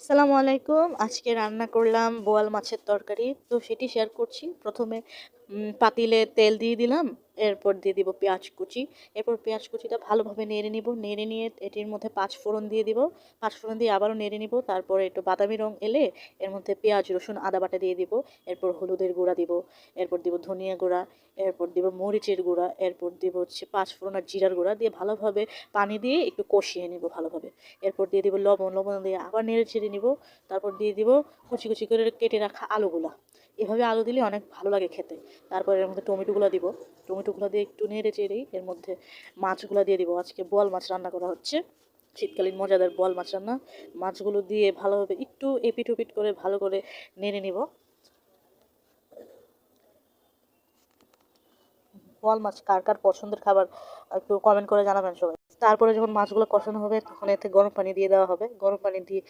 আসসালামু আলাইকুম। আজকে রান্না করলাম বোয়াল মাছের তরকারি। তো সেটি শেয়ার করছি। প্রথমে পাতিলে তেল দিয়ে দিলাম। এরপর দিয়ে দিব পেঁয়াজ কুচি। এরপর পেঁয়াজ কুচিটা ভালোভাবে নেড়ে নিব। নেড়ে নিয়ে এটির মধ্যে ৫ ফোড়ন দিয়ে দিব। ৫ ফোড়ন দিয়ে আবারও নেড়ে নিব। তারপরে একটু বাদামি রং এলে এর মধ্যে পেঁয়াজ, রসুন, আদা বাটা দিয়ে দিব। এরপর হলুদের গুঁড়া দিব। এরপর দিব ধনিয়া গুঁড়া। এরপর দিব মরিচের গুঁড়া। এরপর দিব হচ্ছে ৫ ফোড়ন আর জিরার গুঁড়া দিয়ে ভালোভাবে পানি দিয়ে একটু কষিয়ে নিব ভালোভাবে। এরপর দিয়ে দিব লবণ। লবণ দিয়ে আবার নেড়ে চেড়ে নিব। তারপর দিয়ে দিব কুচি কুচি করে কেটে রাখা আলুগুলা। এভাবে আলু দিলে অনেক ভালো লাগে খেতে। তারপর এর মধ্যে টমেটোগুলো দিব। টমেটোগুলো দিয়ে একটু নেড়ে চেড়েই এর মধ্যে মাছগুলো দিয়ে দিব। আজকে বোয়াল মাছ রান্না করা হচ্ছে। শীতকালীন মজাদার বোয়াল মাছ রান্না। মাছগুলো দিয়ে ভালোভাবে একটু এপিট ওপিট করে ভালো করে নেড়ে নিব। বোয়াল মাছ কার কার পছন্দের খাবার একটু কমেন্ট করে জানাবেন সবাই। তারপরে যখন মাছগুলো কষানো হবে তখন এতে গরম পানি দিয়ে দেওয়া হবে। গরম পানি দিয়ে